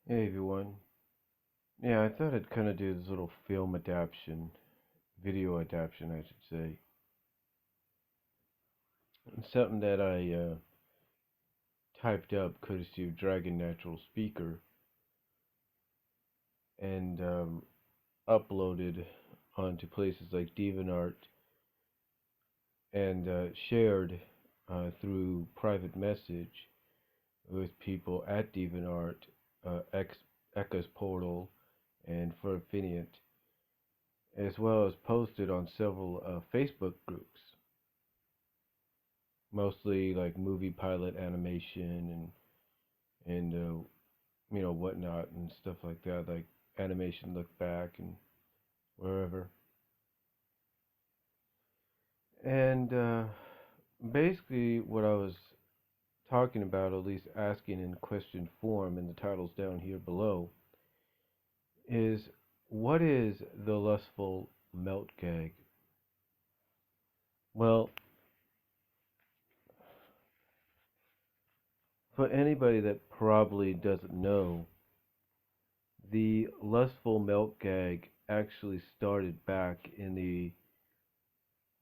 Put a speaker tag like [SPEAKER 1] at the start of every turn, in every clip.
[SPEAKER 1] Hey everyone. Yeah, I thought I'd kind of do this little film adaptation, video adaptation, I should say. It's something that I typed up courtesy of Dragon Natural Speaker and uploaded onto places like DeviantArt and shared through private message with people at DeviantArt, Echo's Portal, and Furfinient, as well as posted on several Facebook groups, mostly like movie pilot animation and whatnot and stuff like that, like animation look back and wherever. And basically, what I was talking about, at least asking in question form, and the title's down here below, is what is the lustful melt gag? Well, for anybody that probably doesn't know, the lustful melt gag actually started back in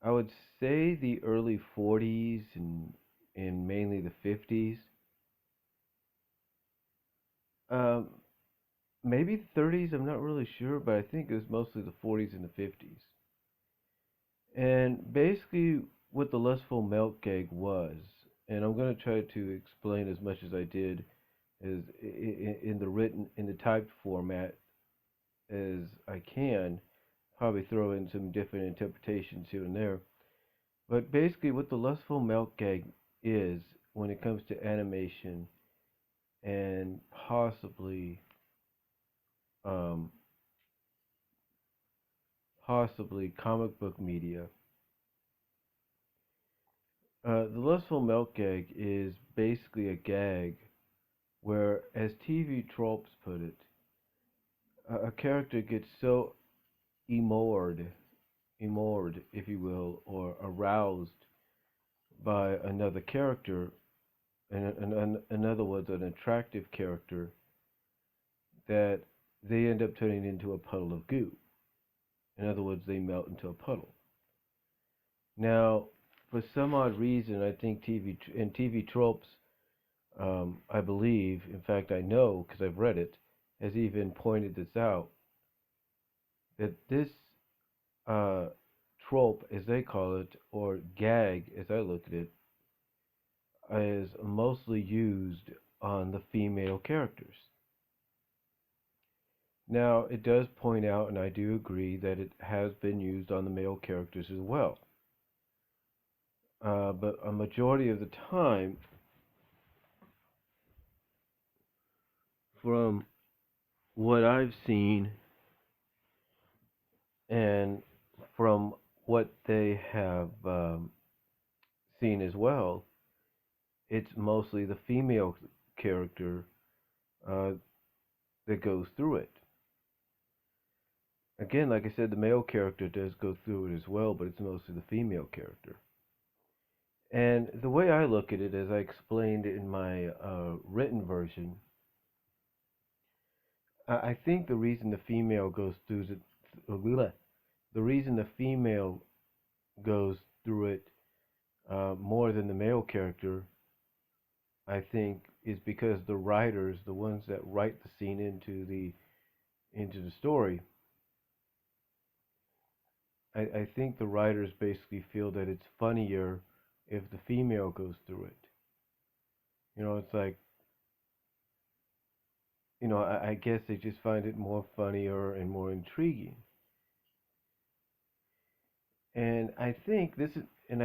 [SPEAKER 1] I would say the early 40s and mainly the 50s. Um, Maybe the 30s, I'm not really sure, but I think it was mostly the 40s and the 50s. And basically, what the lustful melt gag was, and I'm going to try to explain as much as I did as in the written, in the typed format as I can, probably throw in some different interpretations here and there. But basically, what the lustful melt gag is when it comes to animation and um, possibly comic book media. The lustful melt gag is basically a gag where, as TV tropes put it, a character gets so enamored, if you will, or aroused by another character, and in other words, an attractive character, that they end up turning into a puddle of goo. In other words, they melt into a puddle. Now, for some odd reason, I think TV tropes, I believe, in fact, I know because I've read it, has even pointed this out that this uh, trope, as they call it, or gag, as I look at it, is mostly used on the female characters. Now, it does point out, and I do agree, that it has been used on the male characters as well. But a majority of the time, from what I've seen and from what they have seen as well, it's mostly the female character uh, that goes through it. Again, like I said, the male character does go through it as well, but it's mostly the female character. And the way I look at it, as I explained in my written version, I think the reason the female goes through it, the reason the female goes through it more than the male character, I think, is because the writers, the ones that write the scene into the story, I think the writers basically feel that it's funnier if the female goes through it. It's like, I guess they just find it more funnier and more intriguing. And I think this is, and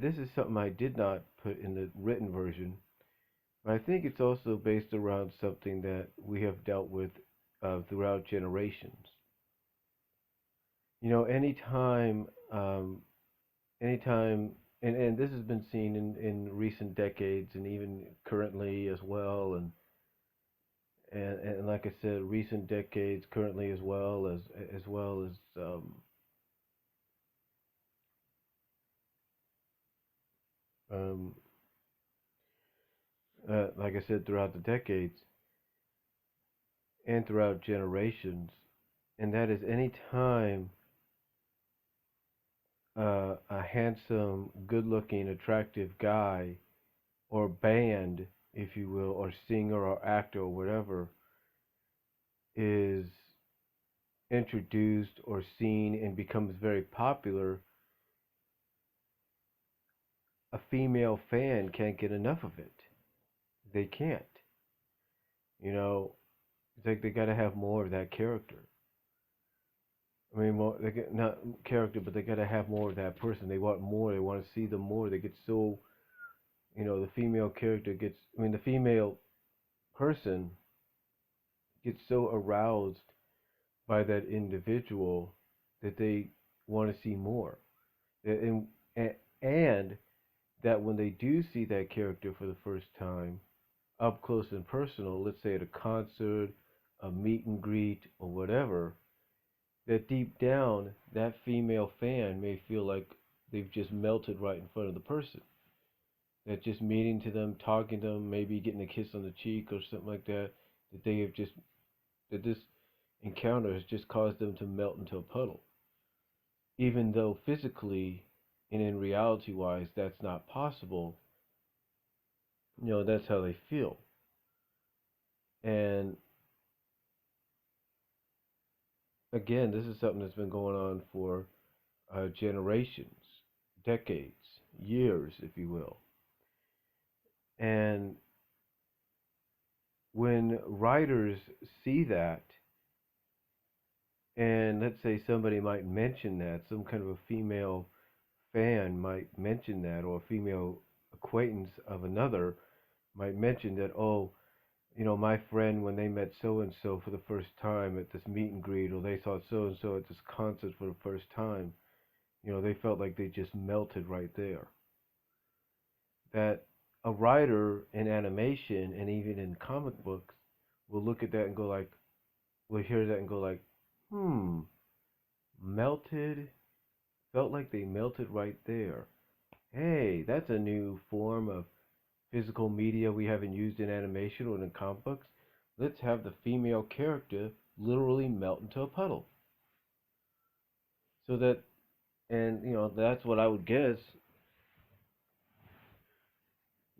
[SPEAKER 1] this is something I did not put in the written version, but I think it's also based around something that we have dealt with throughout generations. Anytime, anytime, and this has been seen in recent decades and even currently as well, and like I said, recent decades, currently as well as um, like I said, throughout the decades, and throughout generations, and that is any time a handsome, good-looking, attractive guy or band, if you will, or singer or actor or whatever is introduced or seen and becomes very popular, a female fan can't get enough of it. They can't. You know, it's like they got to have more of that character. I mean, more they get not character, but they got to have more of that person. They want more. They want to see them more. They get so, the female character gets. I mean, the female person gets so aroused by that individual that they want to see more. And and that when they do see that character for the first time, up close and personal, let's say at a concert, a meet and greet, or whatever, that deep down, that female fan may feel like they've just melted right in front of the person. That just meeting to them, talking to them, maybe getting a kiss on the cheek or something like that, that they have just, that this encounter has just caused them to melt into a puddle. Even though physically and in reality wise that's not possible, that's how they feel. And again, this is something that's been going on for generations, decades, years, if you will. And when writers see that, and let's say somebody might mention that, some kind of a female fan might mention that, or a female acquaintance of another might mention that, oh, my friend, when they met so and so for the first time at this meet and greet, or they saw so and so at this concert for the first time, they felt like they just melted right there. That a writer in animation and even in comic books will look at that and go like, will hear that and go like, hmm, melted, felt like they melted right there. Hey, that's a new form of physical media we haven't used in animation or in comic books. Let's have the female character literally melt into a puddle. So that, and that's what I would guess.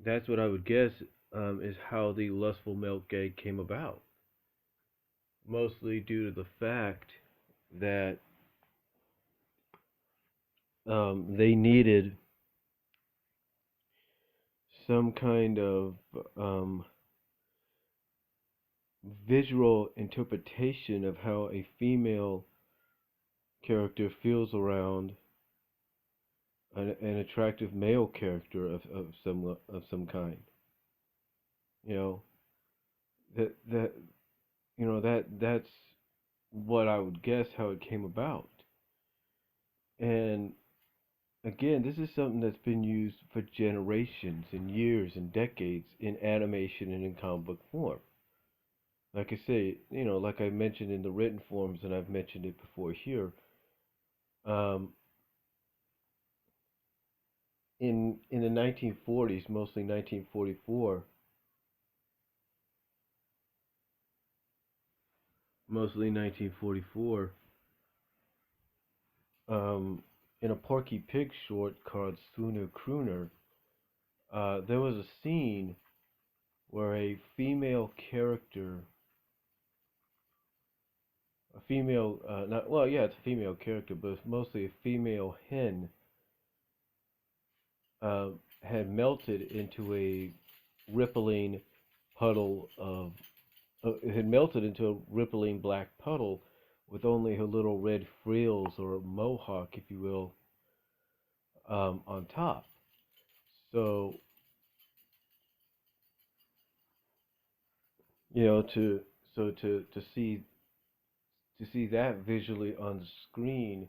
[SPEAKER 1] That's what I would guess is how the lustful milk gag came about. Mostly due to the fact that they needed some kind of um, visual interpretation of how a female character feels around an attractive male character of some kind. You know that that's what I would guess how it came about. And again, this is something that's been used for generations and years and decades in animation and in comic book form. Like I say, like I mentioned in the written forms, and I've mentioned it before here. Um, in the 1940s, mostly 1944, mostly 1944, um, in a Porky Pig short called Spooner Crooner, there was a scene where a female character, a female, not well, yeah, it's a female character, but it's mostly a female hen, had melted into a rippling puddle of, it had melted into a rippling black puddle with only her little red frills or mohawk, if you will, on top. So, you know, to to see that visually on the screen,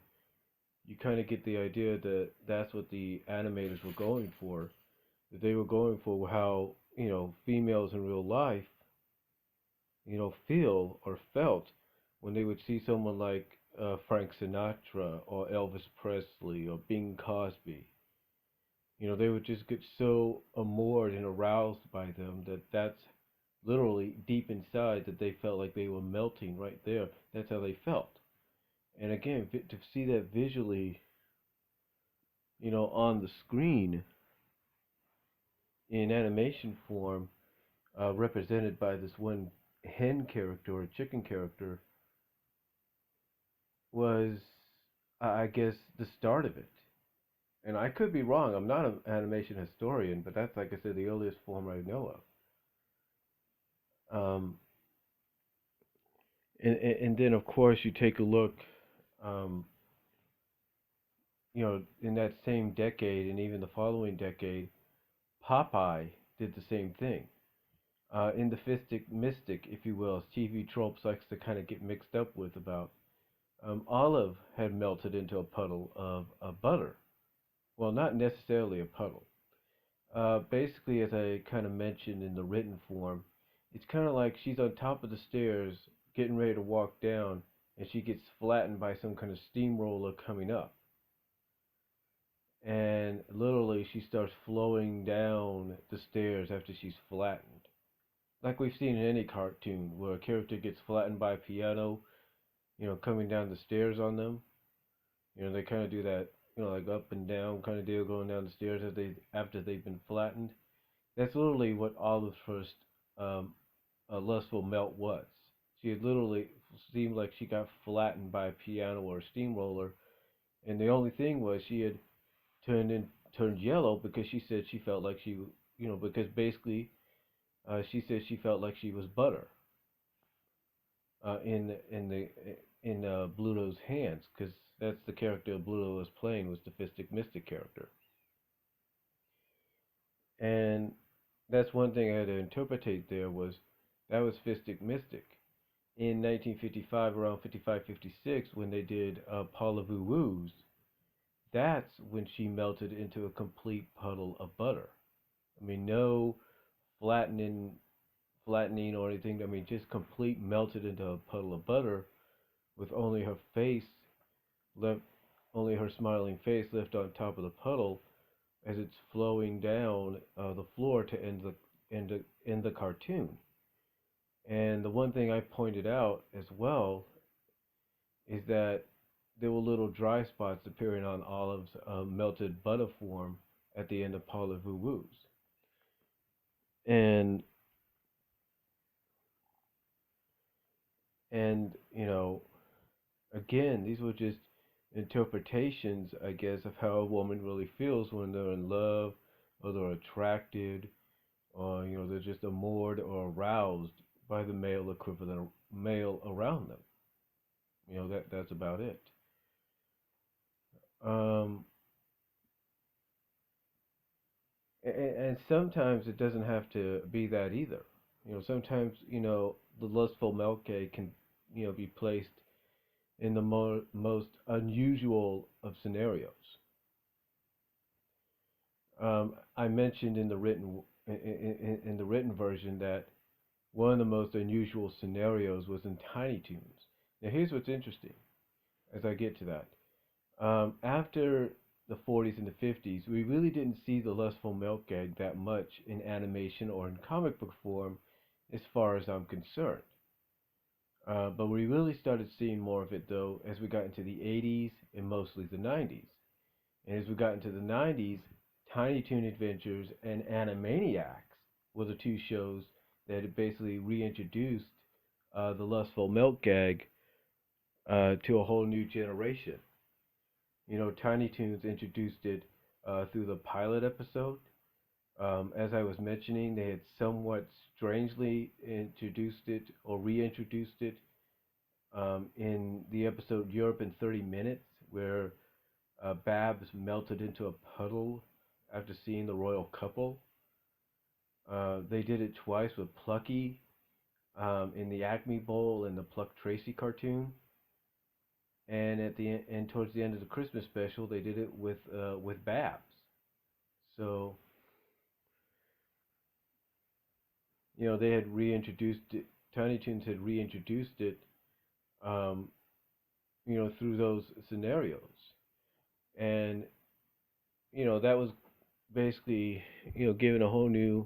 [SPEAKER 1] you kind of get the idea that that's what the animators were going for. That they were going for how females in real life feel or felt when they would see someone like Frank Sinatra or Elvis Presley or Bing Cosby. They would just get so amored and aroused by them that that's literally deep inside that they felt like they were melting right there. That's how they felt. And again, to see that visually, on the screen in animation form, represented by this one hen character or chicken character, was, I guess, the start of it. And I could be wrong. I'm not an animation historian, but that's, like I said, the earliest form I know of. And then, of course, you take a look, um, in that same decade and even the following decade, Popeye did the same thing. In the Fistic Mystic, if you will, as TV tropes likes to kind of get mixed up with about, Olive had melted into a puddle of butter. Well, not necessarily a puddle. Basically, as I kind of mentioned in the written form, it's kind of like she's on top of the stairs getting ready to walk down, and she gets flattened by some kind of steamroller coming up. And literally, she starts flowing down the stairs after she's flattened. Like we've seen in any cartoon where a character gets flattened by a piano, coming down the stairs on them. They kind of do that, like up and down kind of deal going down the stairs after they've been flattened. That's literally what Olive's first um, lustful melt was. She had literally seemed like she got flattened by a piano or a steamroller, and the only thing was she had turned yellow because she said she felt like because basically she said she felt like she was butter in Bluto's hands, because that's the character Bluto was playing, was the Fistic Mystic character, and that's one thing I had to interpretate there was that was Fistic Mystic. In 1955, around 55, 56, when they did Paula Voo Woos, that's when she melted into a complete puddle of butter. I mean, no flattening, flattening or anything. I mean, just complete melted into a puddle of butter with only her face left, only her smiling face left on top of the puddle as it's flowing down the floor to end the cartoon. And the one thing I pointed out as well is that there were little dry spots appearing on Olive's melted butter form at the end of Paula Voo Woos. And and again, these were just interpretations, I guess, of how a woman really feels when they're in love or they're attracted or they're just amored or aroused by the male equivalent male around them. That's about it. Um, and sometimes it doesn't have to be that either. Sometimes the lustful milk egg can be placed in the most unusual of scenarios. I mentioned in the written version that one of the most unusual scenarios was in Tiny Toons. Now here's what's interesting as I get to that. After the 40s and the 50s, we really didn't see the lustful milk gag that much in animation or in comic book form, as far as I'm concerned. But we really started seeing more of it though as we got into the 80s and mostly the 90s. And as we got into the 90s, Tiny Toon Adventures and Animaniacs were the two shows that had basically reintroduced the lustful milk gag to a whole new generation. Tiny Toons introduced it through the pilot episode. As I was mentioning, they had somewhat strangely introduced it or reintroduced it in the episode Europe in 30 Minutes, where Babs melted into a puddle after seeing the royal couple. They did it twice with Plucky in the Acme Bowl and the Pluck Tracy cartoon. And towards the end of the Christmas special, they did it with Babs. So they had reintroduced it. Tiny Toons had reintroduced it, um, through those scenarios, and that was basically given a whole new